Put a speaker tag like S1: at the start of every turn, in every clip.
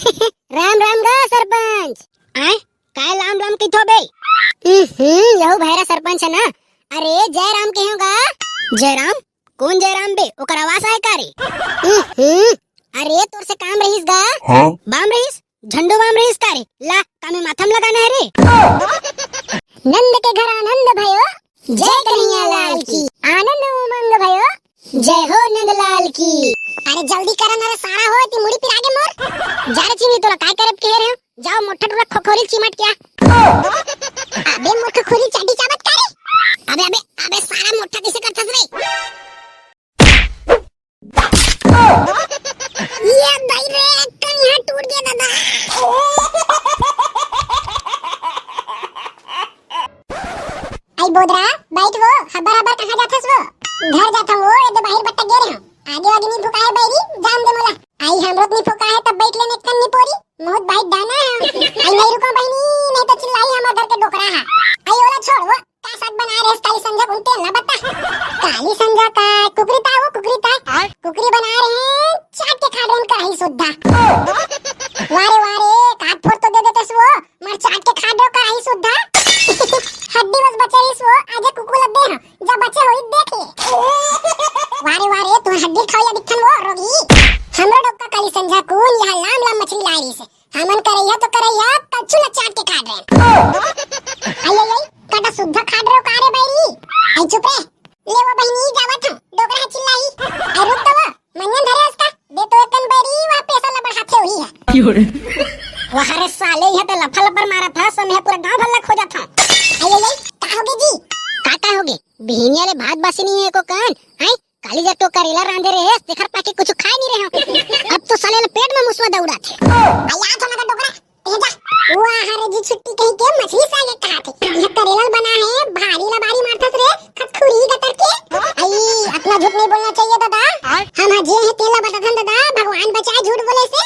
S1: राम राम गा सरपंच। आय काय लाम लाम किथो बे? यहू भैरा सरपंच है ना। अरे जयराम के होगा। जयराम? कौन जयराम बे? ओकर आवाज आए का रे? अरे तोर से काम रहीस गा।
S2: हाँ?
S1: बाम रहीस? झंडो बाम रहीस का रे? ला कामे माथम लगाना है रे। नंद के घर आनंद भयो, जय कन्हैया लाल की। आनंद उमंग भयो, जय हो नंद लाल की। अरे जल्दी करन रे सारा हो ती मुड़ी पिरागे मोर। जा रे चिनी तोला काय करब के रे? जाओ मोठा टुरा खोखोरी चिमट क्या। अबे मोठा खोरी चाटी चाबत का रे? अबे अबे अबे सारा मोठा कैसे करथस रे? ये भाई रे कन यहाँ टूट गया दादा। आई बोदरा बैठ वो हबर हबर कहाँ जाथस वो? घर जाता वो ये तो बाहर बट्टा गे रे हम। आगे आगे नहीं फुका है बैरी जान दे मोला। आई हमरोत नहीं फुका है तब बैठ लेने कन नहीं पोरी बहुत भाई डाना है। आई नहीं रुको बहनी नहीं तो चिल्लाई हमारे घर के डोकरा है। आई ओला छोड़ वो का साग बना रहे काली संजा उनते ना बता। काली संजा का कुकरी ता वो कुकरी ता कुकरी बना रहे हैं चाट के खा रहे हैं कढ़ाई सुद्धा। वारे वारे काट फोड़ तो दे देते वो मर चाट के खा दो कढ़ाई सुद्धा। हड्डी बस बचे रही सो आजे कुकु लग दे जब बचे होई देख ले। वारे वारे तू हड्डी खाओ या दिखन वो रोगी। हमरो डोका काली संजा को यहाँ लाम लाम मछली ला रही से हमन करैया तो करैया कच्चू ल चाट के खा रहे। आई आई आई काटा सुद्धा खा रहे हो का रे बैरी? आई चुप रे ले वो बहनी जावत हम डोकरा चिल्लाई। आई रुक तो मनन धरे उसका दे तो एकन बैरी वहां पैसा लबड़ हाथे हुई है।
S2: क्यों रे?
S1: वहां रे साले यह तो लफा लबर मारा था समय पूरा गांव भल्ला खो जाता। आई आई आई का होगे जी? का होगे? बिहनिया ले भात बासी नहीं है को कान। आई काली जा तो करेला रांधे रे देखर पाके कुछ खा नहीं रहे हो। अब तो साले ने पेट में मुसवा दौड़ा थे। आया तो लगा डोकरा ए जा वाह हरे जी छुट्टी कहीं के मछली सागे कहा थे। यह करेला बना है भारी लबारी मारथस रे खतखुरी गतर के। आई अपना झूठ नहीं बोलना चाहिए दादा। हम जे है तेला बताथन दादा भगवान बचाए झूठ बोले से।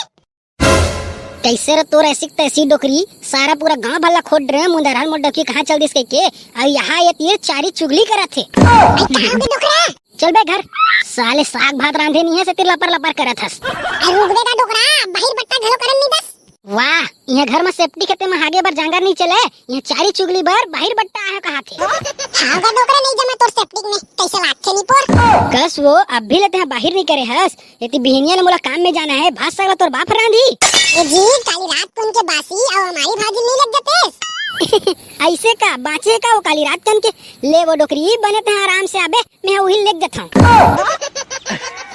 S1: कैसे रे तोर ऐसी तैसी डोकरी सारा पूरा गांव भल्ला खोड रहे मुंदरहल मोडकी कहां चल दिस के और यहाँ ये तीर चारी चुगली करत थे। डोकरा चल बे घर साले साग भात रांधे नहीं है से तेरे लपर लपर करत हस। रुक बेटा डोकरा बाहर बट्टा घलो करन नहीं बस। वाह यह घर में सेफ्टी खेते में आगे बर जांगर नहीं चले यह चारी चुगली बर बाहर बट्टा है कहा थे। हां का डोकरा नहीं जमा तोर सेफ्टी में कैसे लात थे नहीं पोर कस वो अब भी लेते हैं बाहर नहीं करे हस यदि बिहनिया ने मोला काम में जाना है भात साग तोर बाप रांधी। ए जी काली रात को उनके बासी और हमारी भाजी नहीं लग जाते। ऐसे का बाचे का वो काली रात कन के ले वो डोकरी बने थे आराम से आबे मैं वही लेग जाता हूं।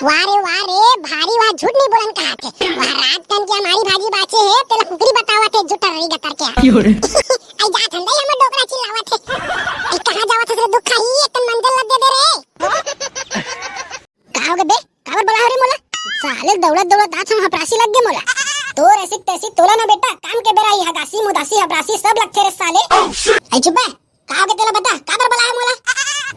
S1: वारे वारे भारी वाह झूठ नहीं बोलन कहा थे वह रात कन के हमारी भाजी बाचे है तेला कुकरी बतावा थे झूठा रही गतर के।
S2: क्यों रे?
S1: आई जा ठंडा हमर डोकरा चिल्लावा थे। ए कहां जावत रे दुख खाई एक मंजल लग दे रे। का हो गए बे काबर बोला रे मोला साले दौड़त दौड़त आछ हम हपरासी लग गए मोला। तो ऐसी तैसी तोला ना बेटा काम के बेरा यह गासी मुदासी हबरासी सब लगते रे साले। आई चुप है का के तेला बता काबर बोला है मोला?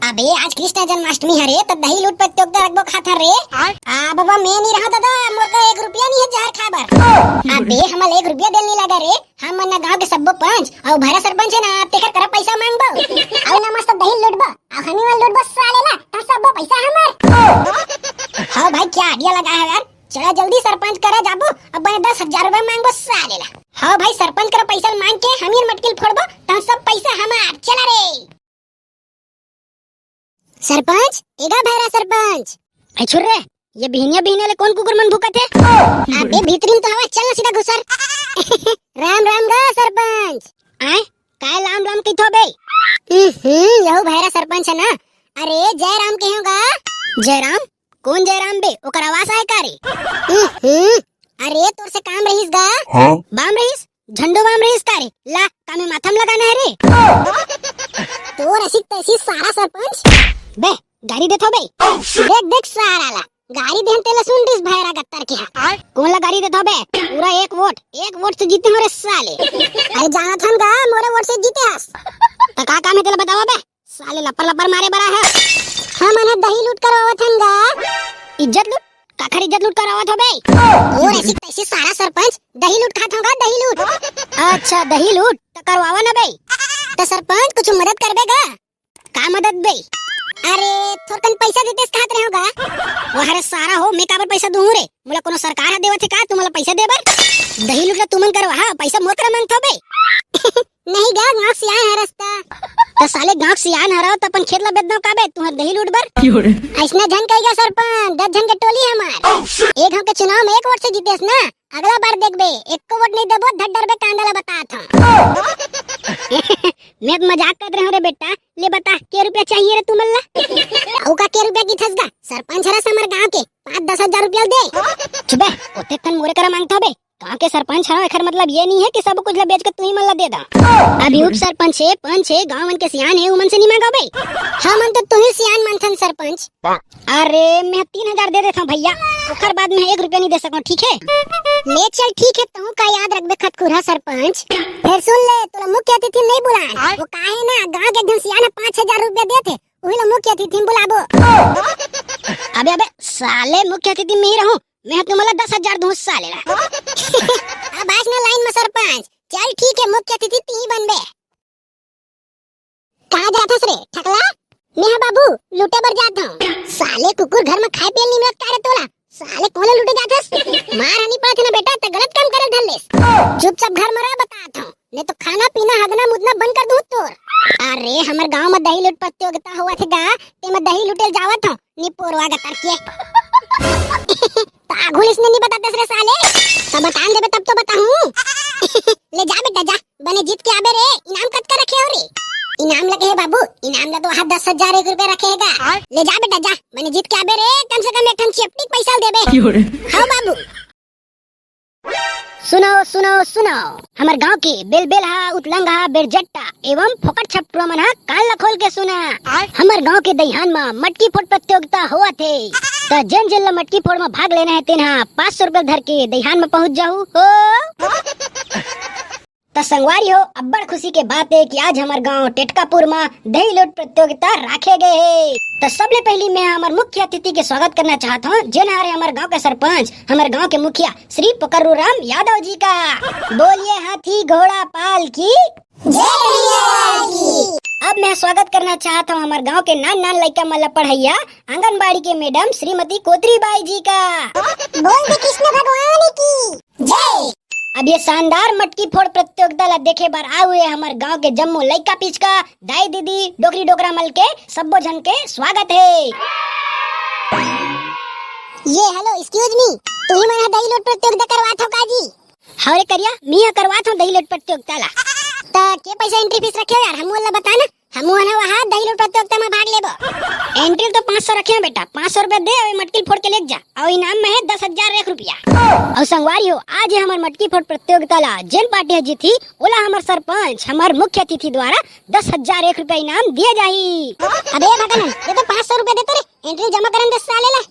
S1: अबे आज कृष्ण जन्माष्टमी है रे तो दही लूट प्रतियोगिता रखबो खाता रे। आ बाबा मैं नहीं रहा दादा मोर का 1 रुपया नहीं है जहर खाबर। अबे हमल 1 रुपया देल नहीं लगा रे हम ना गांव के सबो पंच और भरा सरपंच है ना तेकर कर पैसा मांगबो और ना मस्त दही लूटबो और हनी वाल लूटबो साले ला तो सबो पैसा हमर। हां भाई क्या आइडिया लगा है यार चला जल्दी सरपंच करा जाबो अब 10,000 रुपए मांगबो साले ला। हां भाई सरपंच कर पैसा मांग के हमीर मटकिल फोड़बो तो सब पैसा हमार चला रे। सरपंच एगा भैरा सरपंच ए छुर्रे ये बिहनिया ले कौन कुकुर मन भूका थे? अबे भीतरीन तो हवा चल ना सीधा घुसर। राम राम गा सरपंच। आय काय लाम लाम किथो बे? यहू भैरा सरपंच है ना। अरे जयराम के होगा। जयराम? कौन जयराम बे? ओकर आवाज आए का रे? अरे तोर से काम रहीस गा।
S2: हाँ?
S1: बाम रहीस झंडो बाम रहीस का रे ला कामे माथम लगाना है रे। तोर ऐसी तैसी सारा सरपंच बे गाड़ी देथो बे देख देख सारा ला गाड़ी देहन तेला सुन दिस भैरा गत्तर के हा कौन ला गाड़ी देथो बे पूरा 1 वोट से जीते हो रे साले। अरे जाना थन गा मोरे वोट से जीते हस त का काम है तेला बतावा बे साले लपर लपर मारे बरा है। हम मने दही लूट करवावत हन गा इज्जत लूट काखर इज्जत लूट करावत हो बे और ऐसी तैसी सारा सरपंच दही लूट खात होगा दही लूट। अच्छा दही लूट तो करवावा ना बे तो सरपंच कुछ मदद करबेगा का मदद बे? अरे थोड़कन पैसा देतेस कहत रहे होगा। वो हरे सारा हो मैं काबर पैसा दूं रे, मोला कोनो सरकार ह देवत है का तुमला पैसा देबर? दही लुटला तुमन करवा हा, पैसा मोर कर मांगथो बे। नहीं गा गांव सियान है रास्ता। तो साले गांव सियान हराओ त अपन खेत ला बेच दो काबे तुहर दही लूट बर। ऐसना झन कहेगा सरपंच 10 जन के टोली हमार। एक गांव के चुनाव में 1 वोट से जीतेस ना, अगला बार देखबे 1 को वोट नहीं देबो धड्डर बे कांदाला बतात हूं। मैं मजाक कर रहा हूं रे बेटा। ले बता के रुपया चाहिए रे तुमल्ला? औ का के रुपया की थसगा सरपंच हरस हमर गांव के 5-10 हजार रुपया दे। चुबे ओते तन मोरे करा मांगता बे। गांव के सरपंच हरा एकर मतलब ये नहीं है कि सब कुछ ला बेच के तू ही मन ला दे दा। अभी उप सरपंच है पंच है गांव मन के सियान है उमन से नहीं मांगा बे। हां मन तो तू ही सियान मानथन सरपंच। अरे मैं 3000 दे देता हूं भैया, ओकर बाद में 1 रुपया नहीं दे सकूं ठीक है? ले चल ठीक है तू का याद रखबे खतखुरा सरपंच। फिर सुन ले तोला मुख्य अतिथि नहीं बुलाए, वो काहे ना गांव के एकदम सियान 5000 रुपया देते वही ला मुख्य अतिथि बुलाबो। अबे अबे साले मुख्य अतिथि में ही रहूं मैं तुम्हारा 10,000 दूं साले ला। अब आज ना लाइन में सरपंच चल ठीक है मुख्य अतिथि तू ही बनबे। कहां जाथस रे ठकला? मैं बाबू लूटे बर जात हूं। साले कुकुर घर में खाए पिए नहीं मिलत का रे तोला? साले कोले लूटे जाथस? मार हनी पड़त ना बेटा त गलत काम करे धरलेस। चुपचाप घर में रह बतात हूं नहीं तो खाना पीना हगना मुदना बंद कर दूं तोर। अरे हमर गांव में दही लूट प्रतियोगिता हुआ थेगा ते में दही लूटे जावत हूं नी पोरवा गतर के। ताघुल इसने नहीं बताते रे साले, तब बता देबे तब तो बताऊं। ले जा बेटा जा बने जीत के आबे रे, इनाम कत का रखे हो रे? इनाम लगे है बाबू, इनाम ला तो हाथ 10,000 1 रुपया रखेगा। ले जा बेटा जा बने जीत के आबे रे, कम से कम एक ठन चिपटी पैसा देबे। हां बाबू सुनो सुनो सुनो हमर गांव के बेलबेलहा उतलंगा बेरजट्टा एवं फोकट छपटुआ मन हा कान ला खोल के सुना। हमर गांव के दहियान में मटकी फोड़ प्रतियोगिता हुआ थे तो जन जन ला मटकी फोड़ में भाग लेना है तेनहा 500 रुपया धर के दहियान में पहुंच जाऊ हो। तो संगवारी हो अब्बड़ खुशी के बात है कि आज हमार गांव टेटकापुर में दही लूट प्रतियोगिता रखे गए है। तो सबले पहली मैं हमार मुख्य अतिथि के स्वागत करना चाहता हूँ जिन हमारे हमारे गांव के सरपंच हमारे गांव के मुखिया श्री पकरू राम यादव जी का। बोलिए हाथी घोड़ा पाल की जय। अब मैं स्वागत करना चाहता हूँ हमारे गांव के नान नान लड़का मतलब पढ़ैया आंगनबाड़ी के मैडम श्रीमती कोतरी बाई जी का। बोल दे कृष्ण भगवान की जय। अब ये शानदार मटकी फोड़ प्रतियोगिता ला देखे बार आए हुए हमारे गांव के जम्मू लइका पिचका दाई दीदी डोकरी डोकरा मल के सबो जन के स्वागत है। ये हेलो एक्सक्यूज मी तू ही मना दही लूट प्रतियोगिता करवात हो काजी? हरे करिया मिया करवात हूं दही लूट प्रतियोगिता ला। त के पैसा एंट्री फीस रखे हो यार हमू ला बता ना, हमू हना वहां दही लूट प्रतियोगिता में भाग लेबो। एंट्री तो 500 रखे हैं बेटा, 500 रुपया दे और मटकी फोड़ के ले जा और इनाम में है 10,000 1 रुपया। और संगवारी हो आज हमार मटकी फोड़ प्रतियोगिता ला जिन पार्टी जीती ओला हमार सरपंच हमार मुख्य अतिथि द्वारा 10,000 1 रुपया इनाम दिया जाही। अबे भगवान ये तो 500 रुपया देते रे एंट्री जमा करन दे साले ला।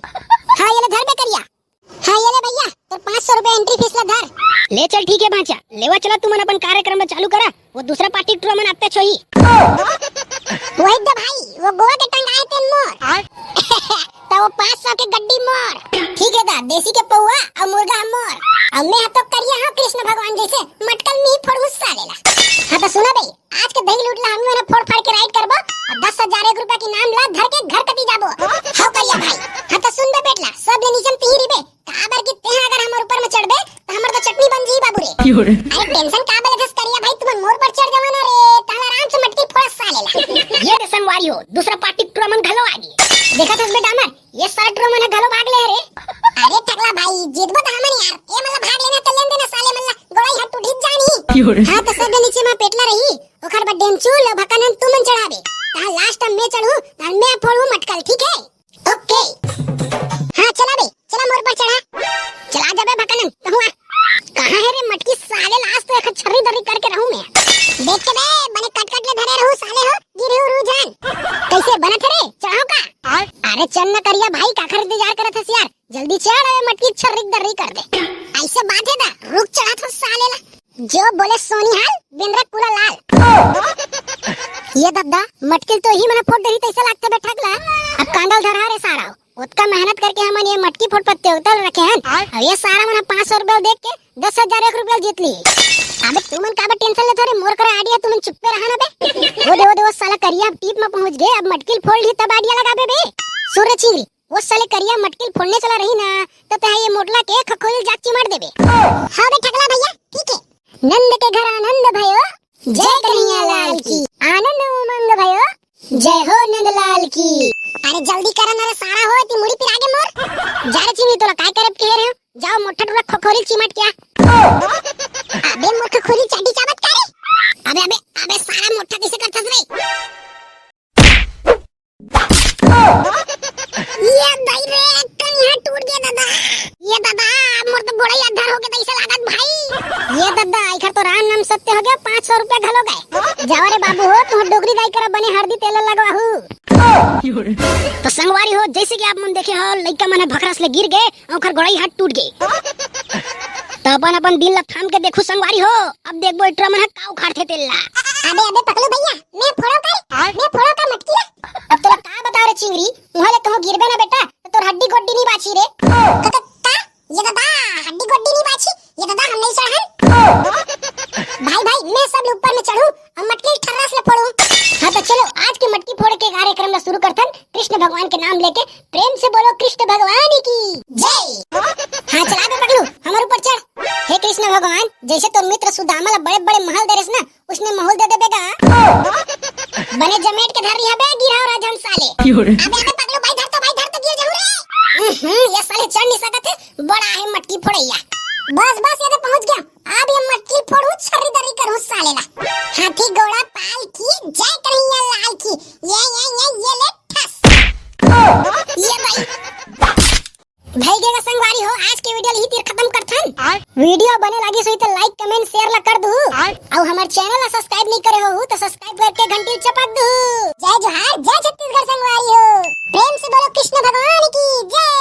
S1: हां ये ले धर बे करिया। हां ये ले भैया तो 500 रुपया एंट्री फीस ला धर। ले चल ठीक है भांचा लेवा चला तुम अपन कार्यक्रम में चालू करा, वो दूसरा पार्टी टूर मन आते छोई। वही दे भाई वो गोवा के टंगाए तेन मोर। तो वो 500 के गड्डी मोर ठीक है दा देसी के पौआ और मुर्गा मोर और मैं तो करिया हां कृष्ण भगवान जैसे मटकल मी फोड़ गुस्सा लेला। हां तो सुना बे आज के दही लूट ला हम ना फोड़ फाड़ के राइड करबो और 10,000 1 रुपया की नाम ला धर के घर कटी जाबो। हां करिया भाई हां तो सुन बे बेटला सब ले नीचे तीरी बे काबर की तेहा अगर हमर ऊपर में चढ़बे तो हमर तो चटनी बन जी बाबू रे। अरे टेंशन का बे धस करिया भाई तुम मोर पर चढ़ जावा ना रे ताला आराम से मटकी फोड़ सालेला। ये रे संगवारी हो दूसरा पार्टी टूर मन घलो आगी देखा थस बे डामर ये सारा टूर मन घलो भाग ले रे। अरे टकला भाई जीतबो त हमन यार ए मला भाग लेना त लेन देना साले मल्ला गोड़ाई हट उठित जानी। हां तो सब नीचे में पेटला रही ओखर बा डेमचू ल भकनन तुमन चढ़ाबे ता लास्ट में चढ़ू और मैं फोड़ू मटकल ठीक है ओके। हां चला बे चला मोर पर चढ़ा चला जा बे भकनन तो हुआ कहां है रे मटकी साले लास्ट तो एक छर्री दर्री करके रहूं मैं देख के बे बने कट कट ले धरे रहूं साले हो गिरे रुझान कैसे बना थे रे चढ़ाओ का। अरे चल न करिया भाई का खरीद इंतजार करत हस यार जल्दी चढ़ अबे मटकी छर्री दर्री कर दे ऐसे बात है दा रुक चढ़ा तो साले ला जो बोले सोनिहाल बिंद्रा पूरा लाल। ये दद्दा मटकिल तो ही मने फोड़ देही तैसे लागते बे ठगला अब कांडल धरा रे सारा उतना मेहनत करके हमन ये मटकी फोड़ प्रतियोगिता रखे हैं और ये सारा मन 500 रुपया देख के 10,000 रुपया जीत ली। अबे तुमन का टेंशन ले थोड़े मोर करे आइडिया तुमन चुप्पे रहा ना बे। वो दे साला करिया टीप में पहुंच गए, अब मटकी फोड़ ली तब आइडिया लगाबे बे। सूरज चिंगरी वो साले करिया मटकी फोड़ने चला रही ना तो तय ये मोटला के खखोली जाची मार देबे। हां बे ठगला भैया ठीक है। नंद के घर आनंद भयो, जय कन्हैया लाल की। आनंद उमंग भयो, जय हो नंदलाल की। अरे जल्दी करा ना सारा हो ती मुड़ी पिर आगे मोर। जा रे चिंगरी तोला काय करब के रे? जाओ मोठा टुरा खखोली चिमट क्या। अबे मोर खखोली चाटी चाबत करे। अबे अबे अबे सारा मोठा कैसे करथस रे? ये भाई रे कन्या टूट गया दादा। ये दादा मोर तो बड़ा यादगार हो गया ऐसा लागत भाई। ये दादा आइखर तो राम नाम सत्य हो गया, 500 रुपया घलो गए। जाओ रे बाबू हो तुम डोगरी गाय कर बने हरदी तेल लगवाहू। तो संगवारी हो जैसे कि आप मन देखे हो लइका मन भखरस ले गिर गए और ओखर गोड़ाई हाथ टूट गए। तो अपन दिल ला थाम के देखो संगवारी हो, अब देखबो इटरा मन का उखाड़थे तेल्ला। अबे अबे पकलो भैया मैं फोड़ो का मटकी ला। अब तोला का बताओ रे चिंगरी, उहाले कहो गिरबे ना बेटा तो तोर हड्डी गोड्डी नहीं बाची रे। का ये दादा हड्डी गोड्डी नहीं बाची, ये दादा हम नहीं चढ़न। भाई मैं सब ऊपर में चढ़ूं और मटकी ठर्रास ले फोड़ूं। हां तो चलो आज की मटकी फोड़ के कार्यक्रम ला शुरू करथन। कृष्ण भगवान के नाम लेके प्रेम से बोलो कृष्ण भगवान की जय। हां चला बे पगलू हमारे ऊपर चढ़। हे कृष्ण भगवान जैसे तो मित्र सुदामा ला बड़े बड़े महल देरेस ना उसने महल दे देबेगा। बने जमेट के धर रिहा बे गिराओ राजहंस साले। अबे पगलू भाई धर तो गिर जाऊ रे। ये साले चढ़ नहीं सकत है, बड़ा है मटकी फोड़ैया। बस ये तो पहुंच गया। अब ये मटकी फोड़ू छरीदरी करूं साले ला। हाथी घोड़ा पाल की जय कन्हैया लाल की। ये ले ठस। ये भाई गेगा संगवारी हो आज के वीडियो यही तीर खत्म करथन। वीडियो बने लागी सही तो लाइक कमेंट शेयर ला कर दू और हमार चैनल ला सब्सक्राइब नहीं करे हो तो सब्सक्राइब करके घंटी चपक दू। जय जोहार जय छत्तीसगढ़ संगवारी हो। प्रेम से बोलो कृष्ण भगवान की जय।